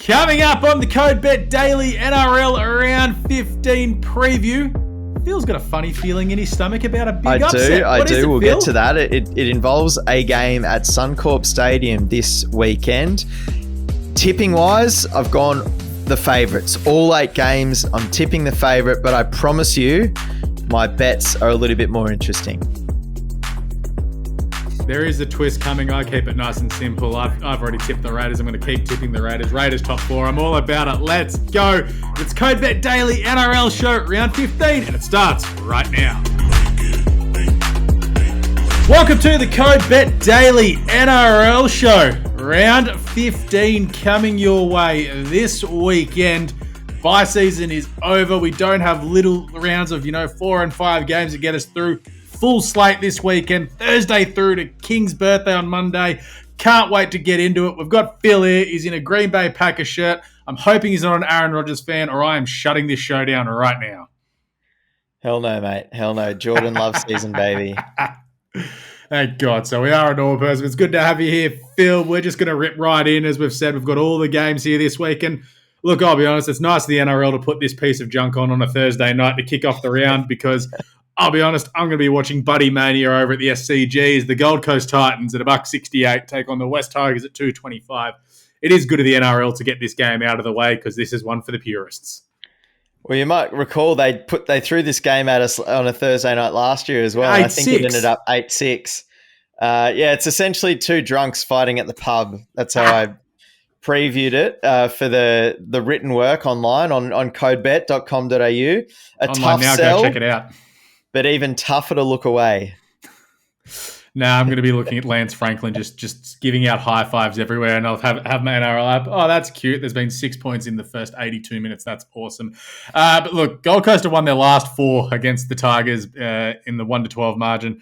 Coming up on the Code Bet Daily NRL Round 15 preview. Phil's got a funny feeling in his stomach about a big upset. I do. We'll Phil? get to that. It involves a game at Suncorp Stadium this weekend. Tipping-wise, I've gone the favourites. All 8 games, I'm tipping the favourite, but I promise you, my bets are a little bit more interesting. There is a twist coming. I keep it nice and simple. I've already tipped the Raiders. I'm going to keep tipping the Raiders. Raiders top 4. I'm all about it. Let's go. It's Code Bet Daily NRL Show Round 15, and it starts right now. Welcome to the Code Bet Daily NRL Show Round 15 coming your way this weekend. Bye season is over. We don't have little rounds of 4 and 5 games to get us through. Full slate this weekend, Thursday through to King's birthday on Monday. Can't wait to get into it. We've got Phil here. He's in a Green Bay Packers shirt. I'm hoping he's not an Aaron Rodgers fan, or I am shutting this show down right now. Hell no, mate. Hell no. Jordan love season, baby. Thank God. So we are a normal person. It's good to have you here, Phil. We're just going to rip right in. As we've said, we've got all the games here this week. And look, I'll be honest, it's nice of the NRL to put this piece of junk on a Thursday night to kick off the round because I'll be honest, I'm going to be watching Buddy Mania over at the SCGs. The Gold Coast Titans at $1.68 take on the West Tigers at $2.25. It is good of the NRL to get this game out of the way because this is one for the purists. Well, you might recall they threw this game at us on a Thursday night last year as well. I think it ended up 8-6. It's essentially 2 drunks fighting at the pub. That's how I previewed it for the written work online on codebet.com.au. A online tough now, sell, go check it out. But even tougher to look away. Now I'm going to be looking at Lance Franklin just giving out high fives everywhere, and I'll have my NRL app. Oh, that's cute. There's been 6 points in the first 82 minutes. That's awesome. But look, Gold Coast have won their last 4 against the Tigers in the 1-12 margin.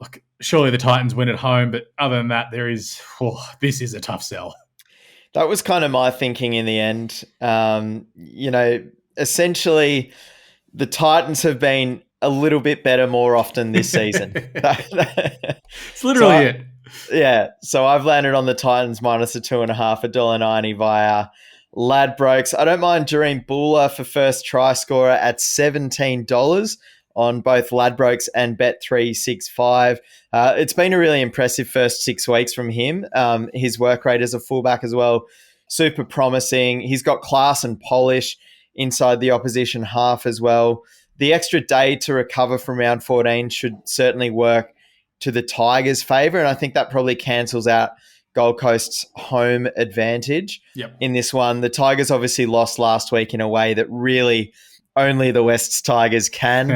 Look, surely the Titans win at home, but other than that, this is a tough sell. That was kind of my thinking in the end. Essentially, the Titans have been a little bit better more often this season. It's literally it. Yeah. So I've landed on the Titans minus the 2.5, $1.90 via Ladbrokes. I don't mind Jareen Bula for first try scorer at $17 on both Ladbrokes and Bet365. It's been a really impressive first 6 weeks from him. His work rate as a fullback as well, super promising. He's got class and polish inside the opposition half as well. The extra day to recover from round 14 should certainly work to the Tigers' favour, and I think that probably cancels out Gold Coast's home advantage in this one. The Tigers obviously lost last week in a way that really only the West's Tigers can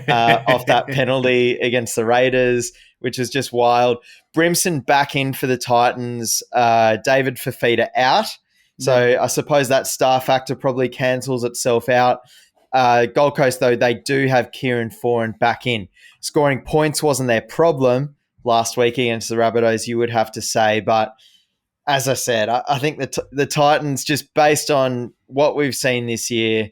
off that penalty against the Raiders, which is just wild. Brimson back in for the Titans, David Fafita out. So I suppose that star factor probably cancels itself out. Gold Coast, though, they do have Kieran Foran back in. Scoring points wasn't their problem last week against the Rabbitohs, you would have to say. But as I said, I think the Titans, just based on what we've seen this year,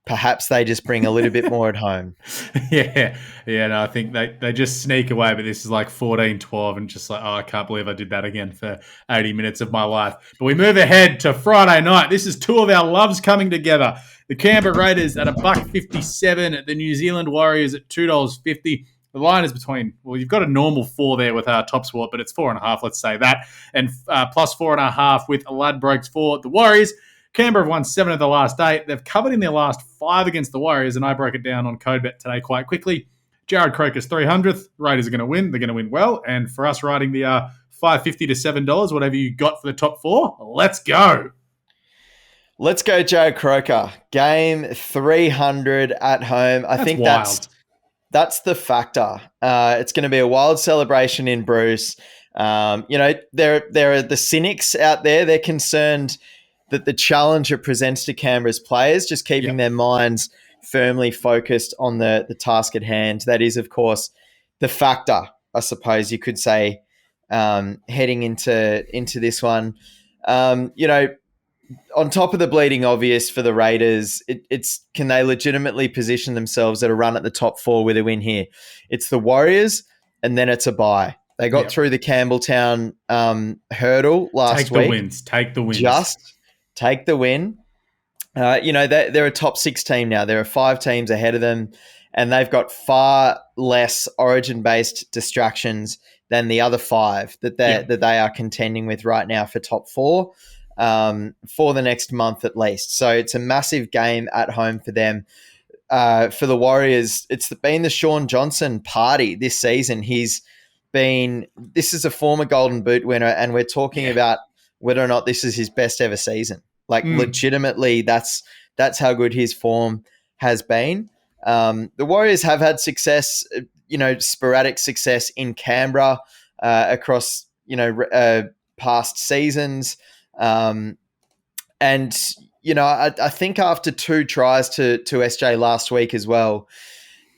perhaps they just bring a little bit more at home. I think they just sneak away, but this is like 14-12 and just like, I can't believe I did that again for 80 minutes of my life. But we move ahead to Friday night. This is 2 of our loves coming together. The Canberra Raiders at $1.57, the New Zealand Warriors at $2.50. The line is between, you've got a normal 4 there with our top sport, but it's 4.5, let's say that, and plus 4.5 with Ladbrokes for the Warriors. Canberra have won 7 of the last 8. They've covered in their last 5 against the Warriors, and I broke it down on CodeBet today quite quickly. Jared Croker's 300th. Raiders are going to win. They're going to win well. And for us riding the $5.50 to $7, whatever you got for the top 4, let's go. Let's go, Jared Croker. Game 300 at home. I think wild. That's the factor. It's going to be a wild celebration in Bruce. There are the cynics out there. They're concerned that the challenge it presents to Canberra's players, just keeping their minds firmly focused on the task at hand. That is, of course, the factor, I suppose you could say, heading into this one. On top of the bleeding obvious for the Raiders, it's can they legitimately position themselves at a run at the top 4 with a win here? It's the Warriors, and then it's a bye. They got through the Campbelltown hurdle last week. Take the wins. Just take the win. They're a top 6 team now. There are 5 teams ahead of them, and they've got far less origin-based distractions than the other 5 that they are contending with right now for top 4 for the next month at least. So it's a massive game at home for them. For the Warriors, it's been the Sean Johnson party this season. This is a former Golden Boot winner, and we're talking about whether or not this is his best ever season. Like legitimately, that's how good his form has been. The Warriors have had success, sporadic success in Canberra across, past seasons. And, I think after 2 tries to SJ last week as well,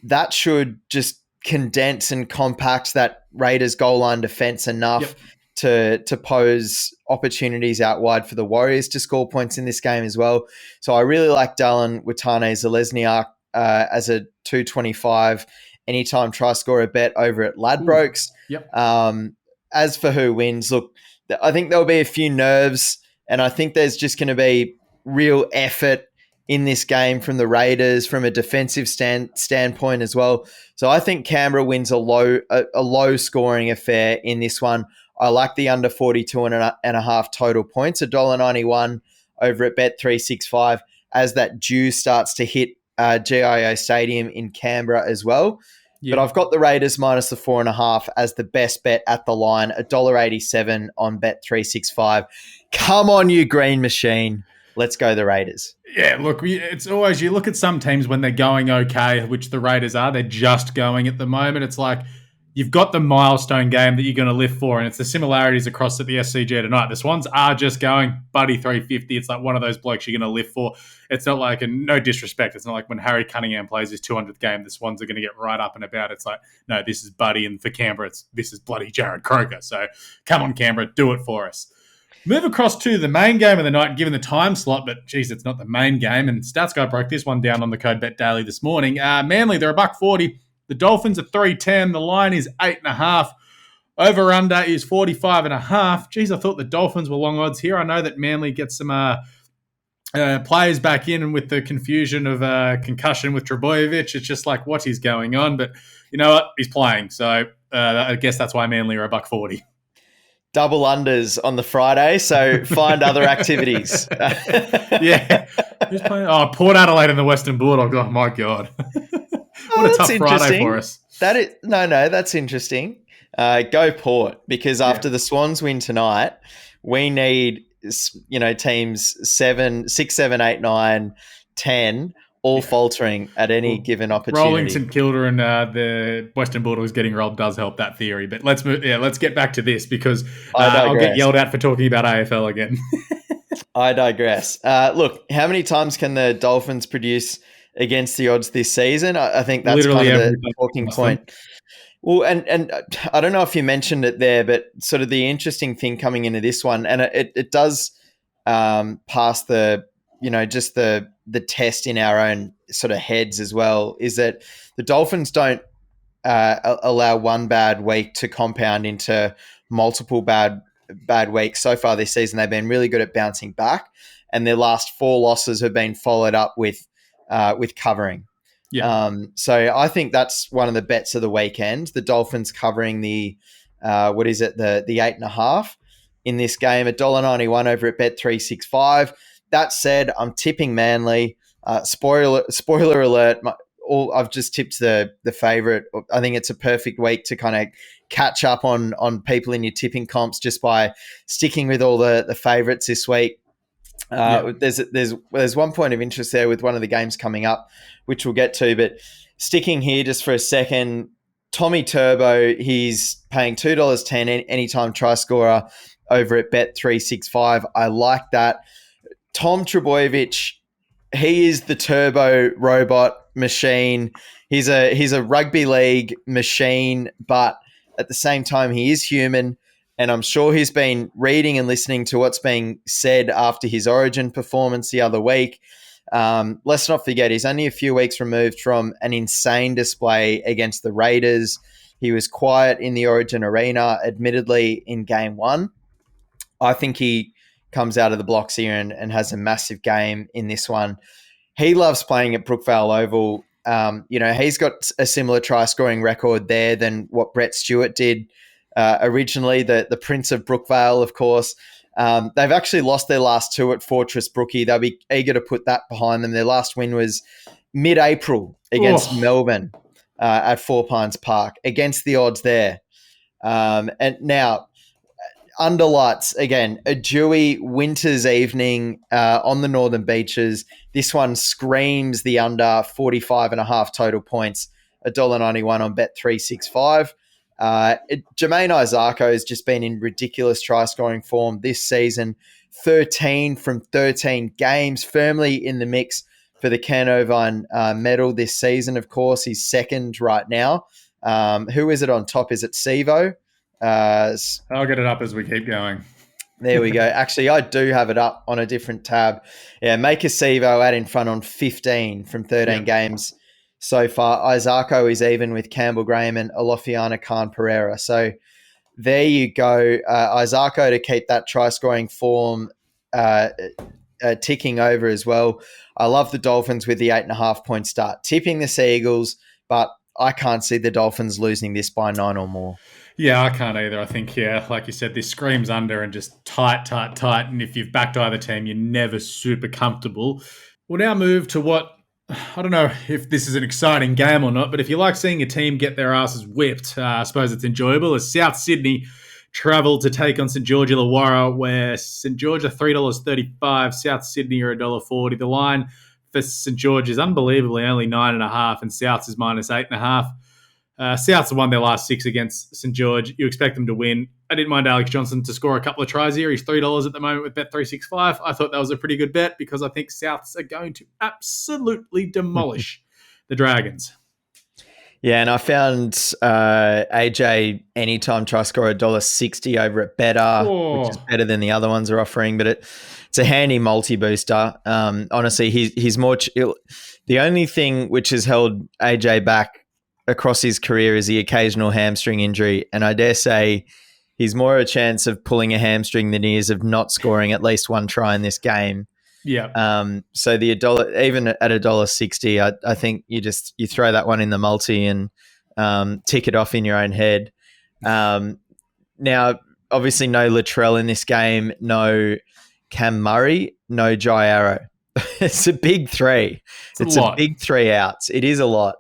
that should just condense and compact that Raiders goal line defense enough to pose opportunities out wide for the Warriors to score points in this game as well. So I really like Dallin Watane-Zelezniak as a 225 anytime try scorer bet over at Ladbrokes. As for who wins, look, I think there'll be a few nerves, and I think there's just going to be real effort in this game from the Raiders from a defensive standpoint as well. So I think Canberra wins a low scoring affair in this one. I like the under 42 and a half total points, $1.91 over at Bet365 as that dew starts to hit GIO Stadium in Canberra as well. But I've got the Raiders minus the 4.5 as the best bet at the line, $1.87 on Bet365. Come on, you green machine. Let's go the Raiders. Yeah, look, it's always, you look at some teams when they're going okay, which the Raiders are, they're just going at the moment. It's like you've got the milestone game that you're going to live for, and it's the similarities across at the SCG tonight. The Swans are just going, buddy 350. It's like one of those blokes you're going to live for. It's not like, and no disrespect, it's not like when Harry Cunningham plays his 200th game, the Swans are going to get right up and about. It's like, no, this is Buddy, and for Canberra, this is bloody Jared Croker. So come on, Canberra, do it for us. Move across to the main game of the night, given the time slot, but geez, it's not the main game. And Stats Guy broke this one down on the Code Bet Daily this morning. Manly, they're $1.40. The Dolphins are 3.10. The line is 8.5. Over under is 45.5. Geez, I thought the Dolphins were long odds here. I know that Manly gets some players back in, and with the confusion of concussion with Trbojevic, it's just like, what is going on? But you know what? He's playing. So I guess that's why Manly are $1.40. Double unders on the Friday, so find other activities. Yeah. Who's playing? Oh, Port Adelaide and the Western Bulldogs. Oh, my God. What a tough Friday for us. That's interesting. Go Port, because after the Swans win tonight, we need, teams 6, 7, 8, 9, 10 all faltering at any given opportunity. Rolling St Kilda and the Western Bulldogs getting rolled does help that theory. But let's get back to this, because I'll get yelled at for talking about AFL again. I digress. Look, how many times can the Dolphins produce against the odds this season? I think that's literally kind of the talking point. Well, and I don't know if you mentioned it there, but sort of the interesting thing coming into this one, and it does pass the, just the test in our own sort of heads as well, is that the Dolphins don't allow one bad week to compound into multiple bad weeks. So far this season, they've been really good at bouncing back, and their last 4 losses have been followed up with covering. Yeah. So I think that's one of the bets of the weekend. The Dolphins covering the the 8.5 in this game, $1.91 over at Bet365. That said, I'm tipping Manly. Spoiler alert! I've just tipped the favourite. I think it's a perfect week to kind of catch up on people in your tipping comps just by sticking with all the favourites this week. There's one point of interest there with one of the games coming up, which we'll get to, but sticking here just for a second, Tommy Turbo, he's paying $2.10 anytime try scorer over at Bet365. I like that. Tom Trbojevic, he is the turbo robot machine. He's a rugby league machine, but at the same time, he is human. And I'm sure he's been reading and listening to what's being said after his Origin performance the other week. Let's not forget, he's only a few weeks removed from an insane display against the Raiders. He was quiet in the Origin arena, admittedly, in game 1. I think he comes out of the blocks here and has a massive game in this one. He loves playing at Brookvale Oval. He's got a similar try-scoring record there than what Brett Stewart did originally, the Prince of Brookvale, of course. They've actually lost their last two at Fortress Brookie. They'll be eager to put that behind them. Their last win was mid-April against Melbourne at Four Pines Park, against the odds there. And now, under lights, again, a dewy winter's evening on the northern beaches. This one screams the under 45.5 total points, $1.91 on Bet365. Jermaine Isako has just been in ridiculous try-scoring form this season. 13 from 13 games, firmly in the mix for the Ken Irvine medal this season, of course. He's second right now. Who is it on top? Is it Sivo? I'll get it up as we keep going. There we go. Actually, I do have it up on a different tab. Yeah, Maker Sivo out in front on 15 from 13 games so far. Isako is even with Campbell Graham and Olofiana Khan Pereira. So there you go. Isako to keep that try-scoring form ticking over as well. I love the Dolphins with the 8.5-point start. Tipping the Seagulls, but I can't see the Dolphins losing this by 9 or more. Yeah, I can't either. I think, like you said, this screams under and just tight. And if you've backed either team, you're never super comfortable. We'll now move to what, I don't know if this is an exciting game or not, but if you like seeing a team get their asses whipped, I suppose it's enjoyable. As South Sydney travel to take on St George Illawarra, where St George are $3.35, South Sydney are $1.40. The line for St George is unbelievably only 9.5, and South's is minus 8.5. Souths have won their last 6 against St George. You expect them to win. I didn't mind Alex Johnson to score a couple of tries here. He's $3 at the moment with Bet365. I thought that was a pretty good bet because I think Souths are going to absolutely demolish the Dragons. Yeah, and I found AJ anytime try score $1.60 over at Better, which is better than the other ones are offering, but it's a handy multi-booster. Honestly, he's more... The only thing which has held AJ back across his career is the occasional hamstring injury, and I dare say he's more a chance of pulling a hamstring than he is of not scoring at least one try in this game. Yeah. So the $1, even at $1.60, I think you throw that one in the multi and tick it off in your own head. Now, obviously, no Latrell in this game, no Cam Murray, no Jai Arrow. It's a big three. It's a big 3 outs. It is a lot.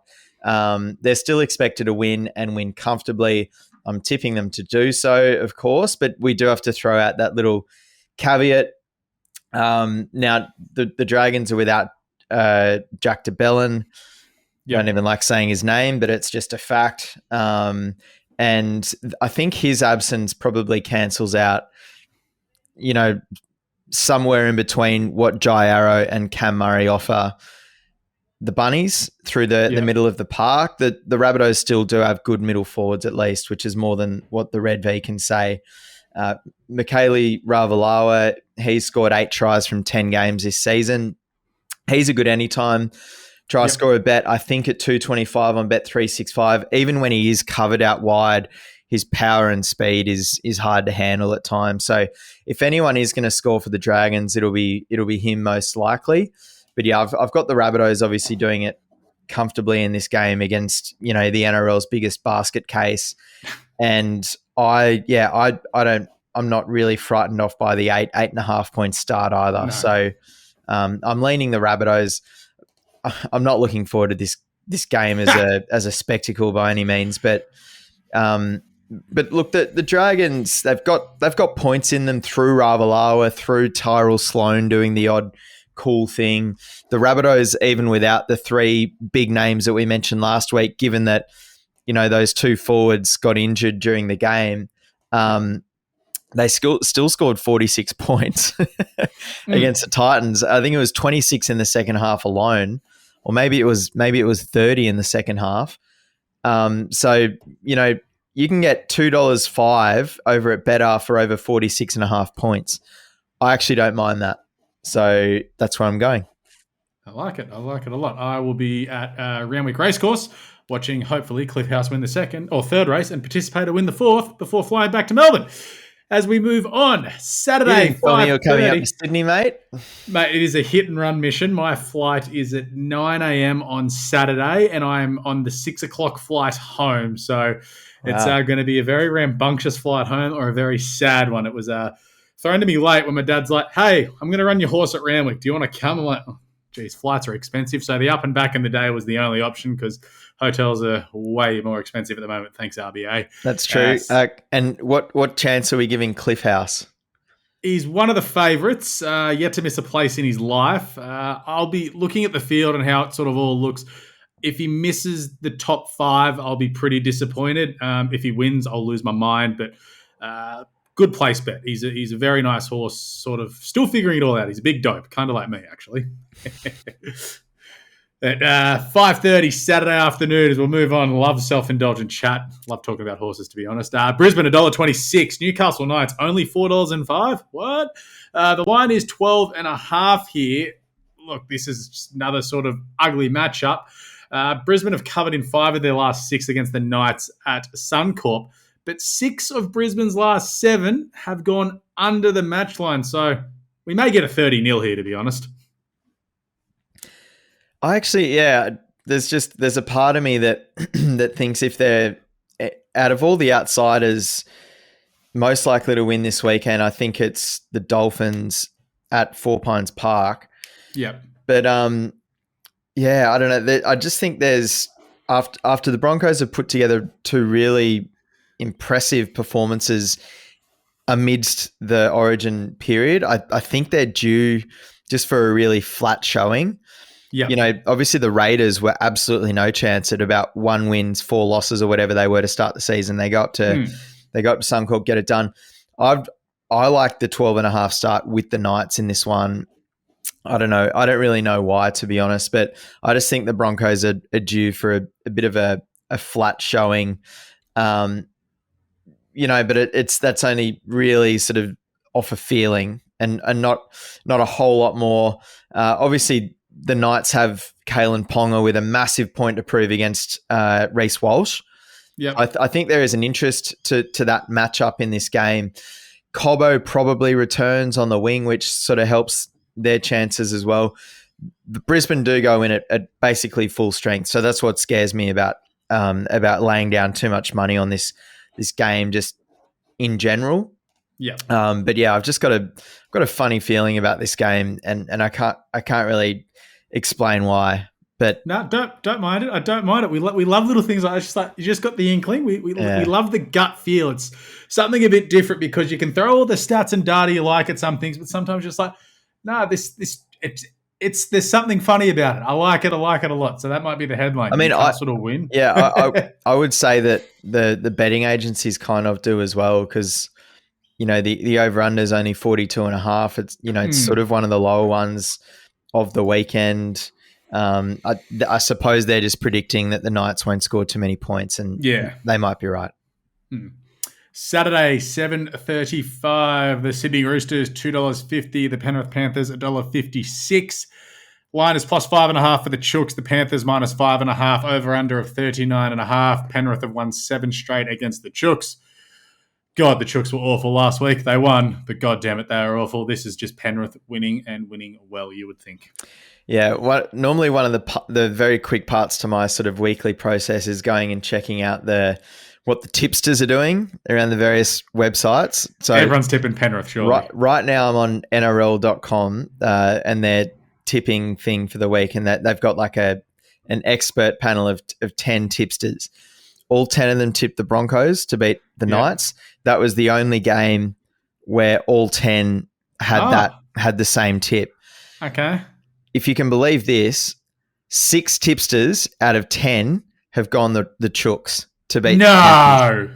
They're still expected to win and win comfortably. I'm tipping them to do so, of course, but we do have to throw out that little caveat. Now, the Dragons are without Jack DeBellin. Yep. Don't even like saying his name, but it's just a fact. And I think his absence probably cancels out, somewhere in between what Jai Arrow and Cam Murray offer the Bunnies through the middle of the park. The Rabbitohs still do have good middle forwards at least, which is more than what the Red V can say. Michaeli Ravalawa, he's scored 8 tries from 10 games this season. He's a good anytime try scorer bet, I think at 225 on Bet365. Even when he is covered out wide, his power and speed is hard to handle at times. So if anyone is going to score for the Dragons, it'll be him most likely. But yeah, I've got the Rabbitohs obviously doing it comfortably in this game against, the NRL's biggest basket case. And I'm not really frightened off by the 8.5 point start either. No. So I'm leaning the Rabbitohs. I'm not looking forward to this game as a spectacle by any means, but look, the Dragons, they've got points in them through Ravalawa, through Tyrell Sloan doing the odd cool thing. The Rabbitohs, even without the 3 big names that we mentioned last week, given that those 2 forwards got injured during the game, they still scored 46 points against the Titans. I think it was 26 in the second half alone, or maybe it was 30 in the second half. So you can get $2.05 over at Better for over 46.5 points. I actually don't mind that. So that's where I'm going. I like it a lot. I will be at Randwick Racecourse watching, hopefully, Cliff House win the 2nd or 3rd race and participate to win the 4th before flying back to Melbourne. As we move on, You Saturday, didn't tell me you're coming up 5:30. to Sydney, mate. Mate, it is a hit and run mission. My flight is at 9 a.m. on Saturday, and I'm on the 6 o'clock flight home. So it's Wow. going to be a very rambunctious flight home or a very sad one. It was thrown to me late when my dad's like, "Hey, I'm going to run your horse at Randwick. Do you want to come?" I'm like, oh, geez, flights are expensive. So the up and back in the day was the only option because hotels are way more expensive at the moment. Thanks, RBA. That's true. And what chance are we giving Cliff House? He's one of the favourites, yet to miss a place in his life. I'll be looking at the field and how it sort of all looks. If he misses the top 5, I'll be pretty disappointed. If he wins, I'll lose my mind. But good place bet. He's a very nice horse, sort of still figuring it all out. He's a big dope, kind of like me, actually. At 5:30 Saturday afternoon, as we'll move on, love self-indulgent chat. Love talking about horses, to be honest. Brisbane, $1.26. Newcastle Knights, only $4.05. What? The line is 12.5 here. Look, this is just another sort of ugly matchup. Brisbane have covered in 5 of their last 6 against the Knights at Suncorp, but 6 of Brisbane's last 7 have gone under the match line. So we may get a 30-0 here, to be honest. There's a part of me that that thinks if they're out of all the outsiders most likely to win this weekend, I think it's the Dolphins at Four Pines Park. Yep. But I don't know. I just think there's after the Broncos have put together 2 really impressive performances amidst the Origin period, I think they're due just for a really flat showing. Yep. You know, obviously the Raiders were absolutely no chance at about 1 wins, 4 losses or whatever they were to start the season. They go up to Suncorp, get it done. I like the 12.5 start with the Knights in this one. I don't know. I don't really know why, to be honest, but I just think the Broncos are due for a bit of a flat showing. But that's only really sort of off a feeling and not a whole lot more. Obviously, the Knights have Kalen Ponga with a massive point to prove against Reece Walsh. Yeah, I think there is an interest to that matchup in this game. Cobbo probably returns on the wing, which sort of helps their chances as well. The Brisbane do go in at basically full strength, so that's what scares me about laying down too much money on this game just in general. Yeah. But yeah, I've just got a funny feeling about this game, and I can't really explain why. But no, don't mind it. I don't mind it. We love little things like that. It's just like you just got the inkling. We love the gut feel. It's something a bit different because you can throw all the stats and data you like at some things, but sometimes just like, no, there's something funny about it. I like it a lot. So that might be the headline. I mean, I sort of win. Yeah, I would say that the betting agencies kind of do as well because the over under is only 42.5. It's it's sort of one of the lower ones of the weekend. I suppose they're just predicting that the Knights won't score too many points, and they might be right. Saturday, 7:35. The Sydney Roosters $2.50. The Penrith Panthers $1.56. Line is plus 5.5 for the Chooks. The Panthers minus 5.5. Over under of 39.5. Penrith have won 7 straight against the Chooks. God, the Chooks were awful last week. They won, but God damn it, they were awful. This is just Penrith winning and winning well, you would think. Yeah, normally one of the very quick parts to my sort of weekly process is going and checking out what the tipsters are doing around the various websites. So everyone's tipping Penrith, surely. Right now I'm on NRL.com and their tipping thing for the week, and that they've got like an expert panel of 10 tipsters. All 10 of them tipped the Broncos to beat the Knights. That was the only game where all 10 had the same tip. Okay. If you can believe this, 6 tipsters out of 10 have gone the Chooks to beat the Panthers.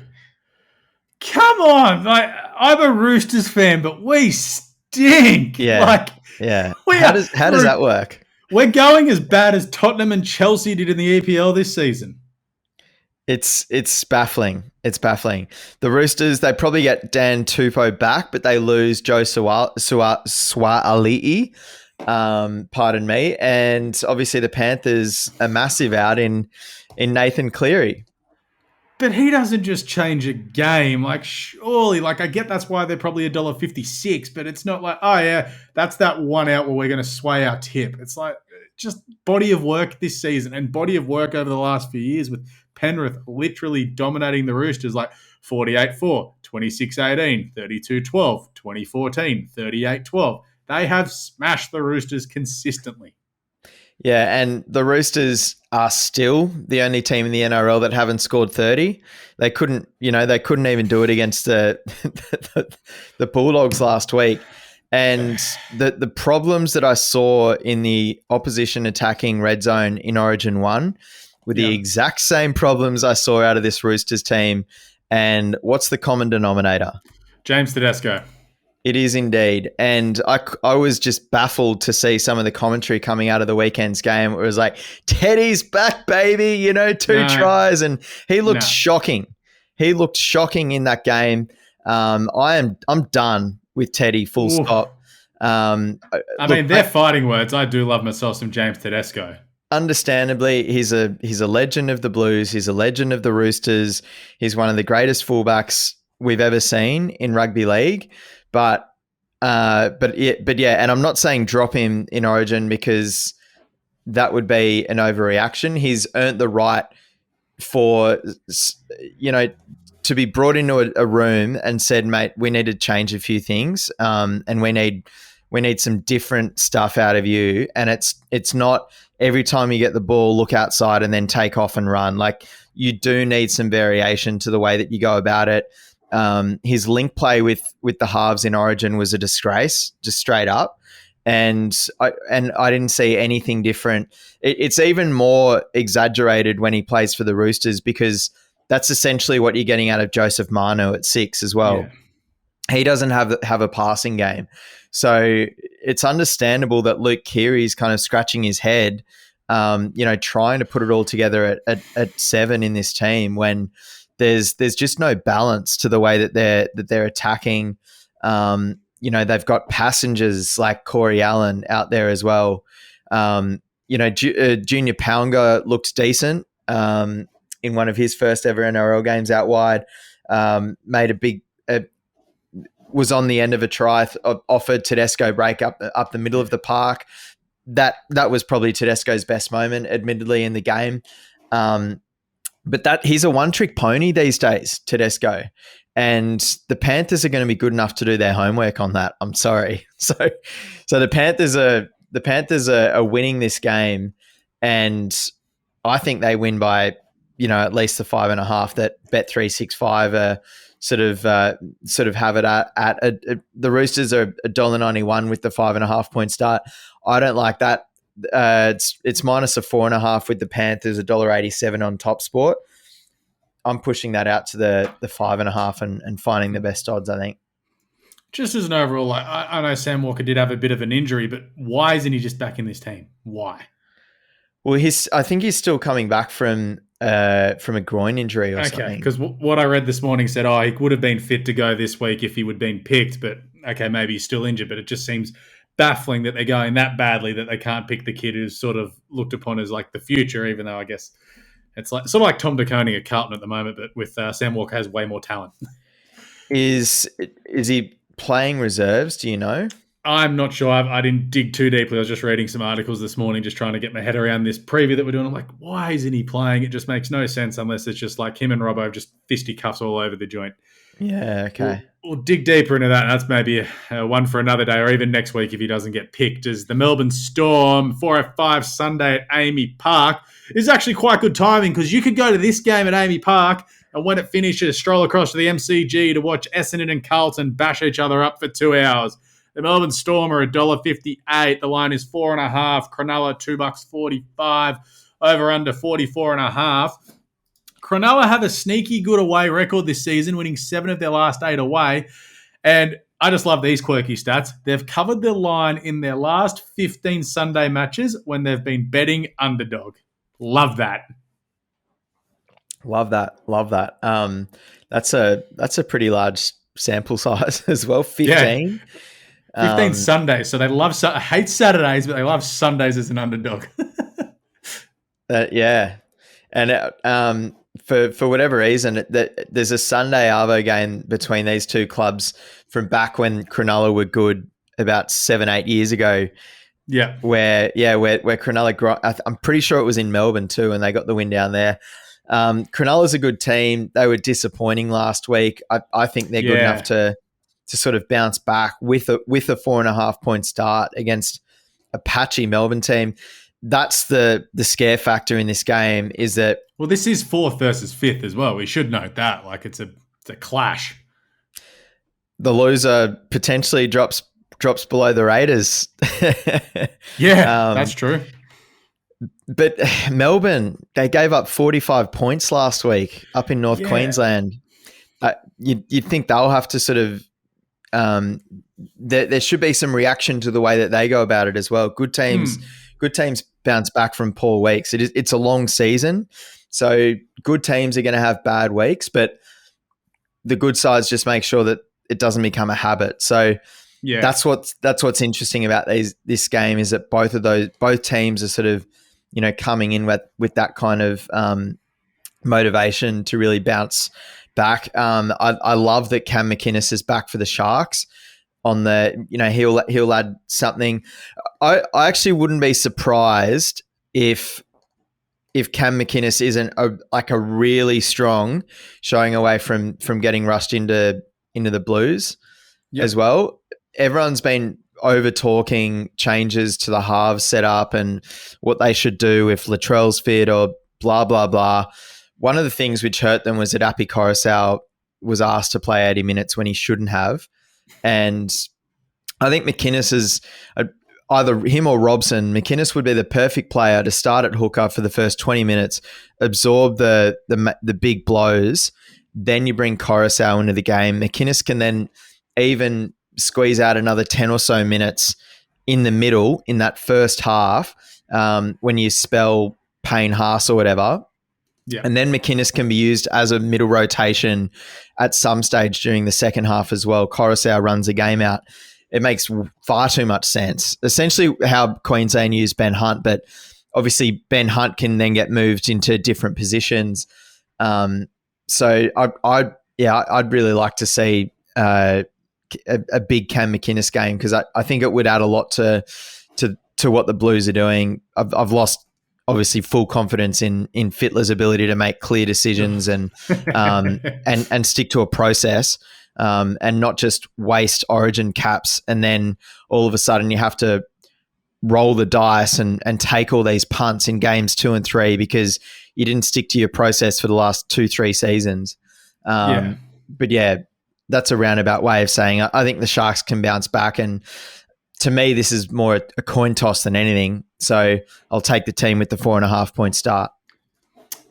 Come on. Like, I'm a Roosters fan, but we stink. Yeah. How does that work? We're going as bad as Tottenham and Chelsea did in the EPL this season. It's baffling. It's baffling. The Roosters, they probably get Dan Tupou back, but they lose Joe Suaalii. Pardon me. And obviously the Panthers are massive out in Nathan Cleary. But he doesn't just change a game. Like, surely, like, I get that's why they're probably $1.56, but it's not like, oh, yeah, that's that one out where we're going to sway our tip. It's like just body of work this season and body of work over the last few years with Penrith literally dominating the Roosters like 48-4, 26-18, 32-12, 2014, 38-12. They have smashed the Roosters consistently. Yeah, and the Roosters are still the only team in the NRL that haven't scored 30. They couldn't even do it against the Bulldogs last week. And the problems that I saw in the opposition attacking red zone in Origin 1 were the exact same problems I saw out of this Roosters team. And what's the common denominator? James Tedesco. It is indeed. And I was just baffled to see some of the commentary coming out of the weekend's game. It was like, Teddy's back, baby, two tries. And he looked shocking. He looked shocking in that game. I'm done with Teddy, full stop. They're fighting words. I do love myself some James Tedesco. Understandably, he's a legend of the Blues. He's a legend of the Roosters. He's one of the greatest fullbacks we've ever seen in rugby league. But yeah, and I'm not saying drop him in Origin because that would be an overreaction. He's earned the right for, to be brought into a room and said, mate, we need to change a few things, and we need some different stuff out of you. And it's not every time you get the ball, look outside and then take off and run. Like, you do need some variation to the way that you go about it. His link play with the halves in Origin was a disgrace, just straight up. And I didn't see anything different. It's even more exaggerated when he plays for the Roosters because that's essentially what you're getting out of Joseph Manu at 6 as well. Yeah. He doesn't have a passing game. So it's understandable that Luke Keary's kind of scratching his head, trying to put it all together at 7 in this team when there's just no balance to the way that they're attacking. They've got passengers like Corey Allen out there as well. Junior Paunga looked decent in one of his first ever NRL games out wide. Made a big was on the end of a try, offered Tedesco break up the middle of the park. That was probably Tedesco's best moment, admittedly, in the game. But he's a one-trick pony these days, Tedesco. And the Panthers are going to be good enough to do their homework on that. I'm sorry. So the Panthers are winning this game, and I think they win by at least the 5.5 that Bet365 are sort of have it at. The Roosters are $1.91 with the 5.5 point start. I don't like that. It's minus a 4.5 with the Panthers, $1.87 on Top Sport. I'm pushing that out to the 5.5 and finding the best odds, I think. Just as an overall, I know Sam Walker did have a bit of an injury, but why isn't he just back in this team? Why? Well, I think he's still coming back from a groin injury or something. Okay, because what I read this morning said, he would have been fit to go this week if he would have been picked, but okay, maybe he's still injured, but it just seems baffling that they're going that badly that they can't pick the kid who's sort of looked upon as like the future, even though I guess it's like sort of like Tom DeConing at Carlton at the moment, but with Sam Walker has way more talent. Is he playing reserves? Do you know? I'm not sure. I didn't dig too deeply. I was just reading some articles this morning, just trying to get my head around this preview that we're doing. I'm like, why isn't he playing? It just makes no sense unless it's just like him and Robbo just fisticuffs all over the joint. Yeah, okay. We'll dig deeper into that. That's maybe one for another day or even next week if he doesn't get picked. As the Melbourne Storm, 4:05 Sunday at Amy Park. Is actually quite good timing because you could go to this game at Amy Park and when it finishes, stroll across to the MCG to watch Essendon and Carlton bash each other up for 2 hours. The Melbourne Storm are $1.58. The line is 4.5. Cronulla $2.45. Over under 44.5. Cronulla have a sneaky good away record this season, winning 7 of their last 8 away. And I just love these quirky stats. They've covered the line in their last 15 Sunday matches when they've been betting underdog. Love that. Love that. That's a pretty large sample size as well. 15. Yeah. 15 Sundays. So they hate Saturdays, but they love Sundays as an underdog. Yeah. And for whatever reason, there's a Sunday Arvo game between these two clubs from back when Cronulla were good about 7-8 years ago. Yeah. Where Cronulla, I'm pretty sure it was in Melbourne too, and they got the win down there. Cronulla's a good team. They were disappointing last week. I think they're good enough to sort of bounce back with a 4.5 point start against a patchy Melbourne team. That's the scare factor in this game, is that. Well, this is 4th versus 5th as well. We should note that. Like, it's a clash. The loser potentially drops below the Raiders. Yeah, that's true. But Melbourne, they gave up 45 points last week up in North Queensland. You'd think they'll have to sort of there should be some reaction to the way that they go about it as well. Good teams bounce back from poor weeks. It's a long season, so good teams are going to have bad weeks, but the good sides just make sure that it doesn't become a habit. So that's what's interesting about this game, is that both teams are sort of, coming in with that kind of motivation to really bounce back. I love that Cam McInnes is back for the Sharks. On the, he'll add something. I actually wouldn't be surprised if Cam McInnes isn't a really strong showing away from getting rushed into the Blues as well. Everyone's been over talking changes to the halves setup and what they should do if Latrell's fit or blah, blah, blah. One of the things which hurt them was that Api Coruscant was asked to play 80 minutes when he shouldn't have. And I think McInnes is either him or Robson. McInnes would be the perfect player to start at hooker for the first 20 minutes, absorb the big blows. Then you bring Coruscant into the game. McInnes can then even squeeze out another 10 or so minutes in the middle in that first half when you spell Payne Haas or whatever. Yeah. And then McInnes can be used as a middle rotation at some stage during the second half as well. Coruscant runs a game out. It makes far too much sense. Essentially how Queensland used Ben Hunt, but obviously Ben Hunt can then get moved into different positions. So I'd really like to see a big Cam McInnes game, because I think it would add a lot to what the Blues are doing. I've lost obviously full confidence in Fittler's ability to make clear decisions and stick to a process, and not just waste Origin caps and then all of a sudden you have to roll the dice and take all these punts in games 2 and 3 because you didn't stick to your process for the last 2-3 seasons. But yeah, that's a roundabout way of saying I think the Sharks can bounce back, and to me this is more a coin toss than anything. So I'll take the team with the 4.5 point start.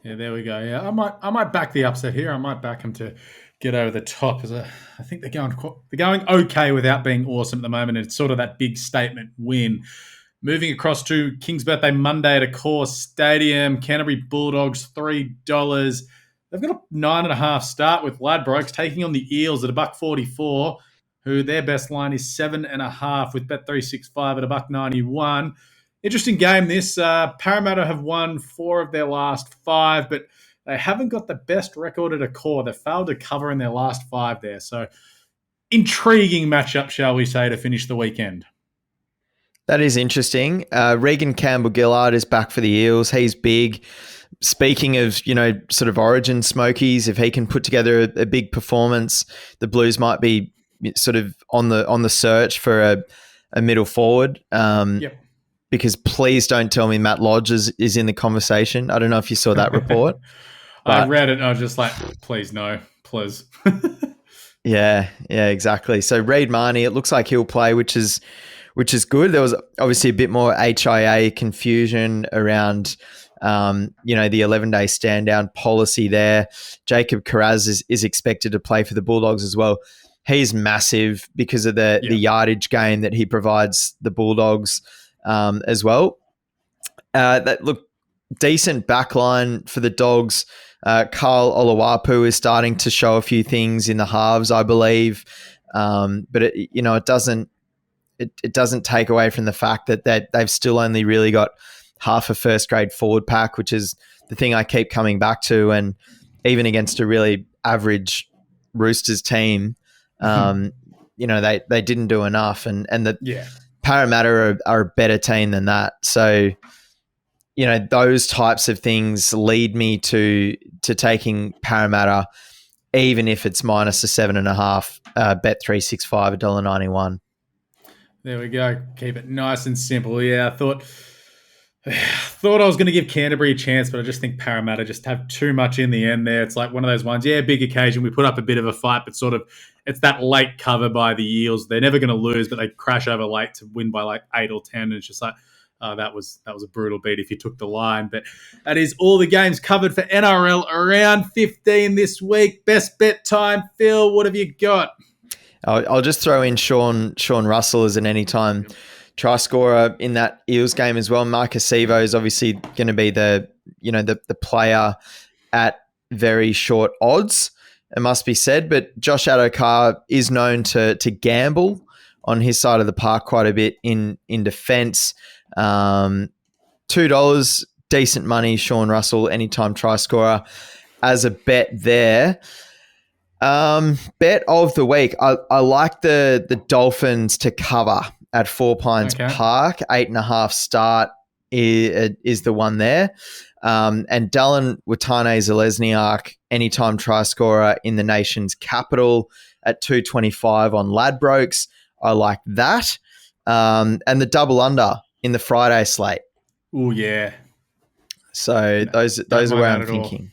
Yeah, there we go. Yeah, I might back the upset here. I might back them to get over the top. I think they're going okay without being awesome at the moment. It's sort of that big statement win. Moving across to King's Birthday Monday at Accor Stadium, Canterbury Bulldogs $3. They've got a 9.5 start with Ladbrokes taking on the Eels at $1.44, who their best line is 7.5 with Bet365 at $1.91. Interesting game this. Parramatta have won 4 of their last 5, but they haven't got the best record at Accor. They've failed to cover in their last 5 there. So intriguing matchup, shall we say, to finish the weekend. That is interesting. Regan Campbell-Gillard is back for the Eels. He's big. Speaking of, sort of Origin smokies, if he can put together a big performance, the Blues might be sort of on the search for a middle forward. Because please don't tell me Matt Lodge is in the conversation. I don't know if you saw that report. I read it and I was just like, please no, please. Yeah, exactly. So Reid Marnie, it looks like he'll play, which is good. There was obviously a bit more HIA confusion around, the 11-day stand-down policy there. Jacob Carraz is expected to play for the Bulldogs as well. He's massive because of the yardage gain that he provides the Bulldogs as well. Decent backline for the Dogs. Carl Oluwapu is starting to show a few things in the halves, I believe, but it doesn't take away from the fact that they've still only really got half a first grade forward pack, which is the thing I keep coming back to, and even against a really average Roosters team, they didn't do enough, and the Parramatta are a better team than that. So, those types of things lead me to taking Parramatta, even if it's minus a 7.5. Bet365 $1.91. There we go. Keep it nice and simple. Yeah, I thought I was going to give Canterbury a chance, but I just think Parramatta just have too much in the end there. It's like one of those ones, big occasion. We put up a bit of a fight, but sort of it's that late cover by the Eels. They're never going to lose, but they crash over late to win by like 8 or 10. And it's just like, that was a brutal beat if you took the line. But that is all the games covered for NRL Round 15 this week. Best bet time. Phil, what have you got? I'll just throw in Sean Russell as an anytime try scorer in that Eels game as well. Marcus Sevo is obviously going to be the player at very short odds, it must be said. But Josh Adokar is known to gamble on his side of the park quite a bit in defence. $2, decent money. Sean Russell, anytime try scorer as a bet there. Bet of the week. I like the Dolphins to cover at 4 Pines Park. 8.5 start is the one there. And Dallin Watane-Zelezniak, anytime try scorer in the nation's capital at 225 on Ladbrokes. I like that. And the double under in the Friday slate. Oh, yeah. So those are where I'm thinking.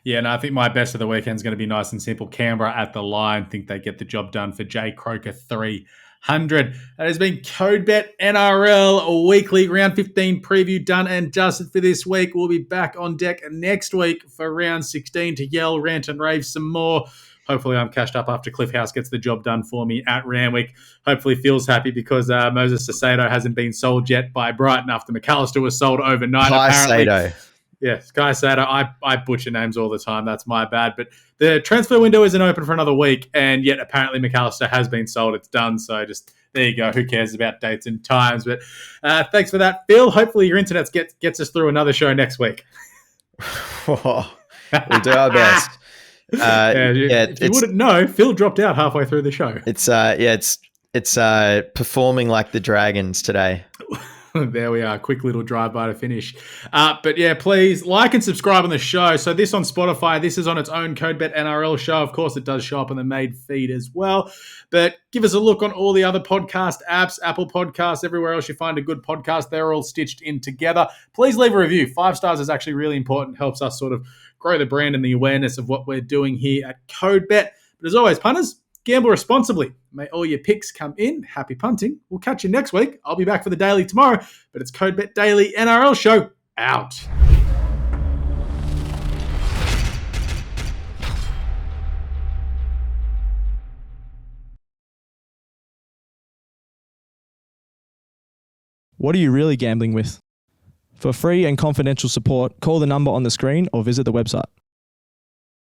Yeah, no, I think my best of the weekend is going to be nice and simple. Canberra at the line. Think they get the job done for Jay Croker 300. That has been CodeBet NRL, a weekly round 15 preview done and dusted for this week. We'll be back on deck next week for round 16 to yell, rant and rave some more. Hopefully I'm cashed up after Cliff House gets the job done for me at Randwick. Hopefully feels happy because Moses Sasado hasn't been sold yet by Brighton after McAllister was sold overnight. Apparently. Yeah, Sky Sato, I butcher names all the time. That's my bad. But the transfer window isn't open for another week, and yet apparently McAllister has been sold. It's done. So just there you go. Who cares about dates and times? But thanks for that, Phil. Hopefully your internet gets us through another show next week. We'll do our best. If you wouldn't know, Phil dropped out halfway through the show. It's performing like the Dragons today. There we are. Quick little drive-by to finish. But yeah, please like and subscribe on the show. So this on Spotify, this is on its own CodeBet NRL show. Of course, it does show up on the main feed as well. But give us a look on all the other podcast apps, Apple Podcasts, everywhere else you find a good podcast. They're all stitched in together. Please leave a review. 5 stars is actually really important. Helps us sort of grow the brand and the awareness of what we're doing here at CodeBet. But as always, punters, gamble responsibly. May all your picks come in. Happy punting. We'll catch you next week. I'll be back for the daily tomorrow, but it's CodeBet Daily NRL Show out. What are you really gambling with? For free and confidential support, call the number on the screen or visit the website.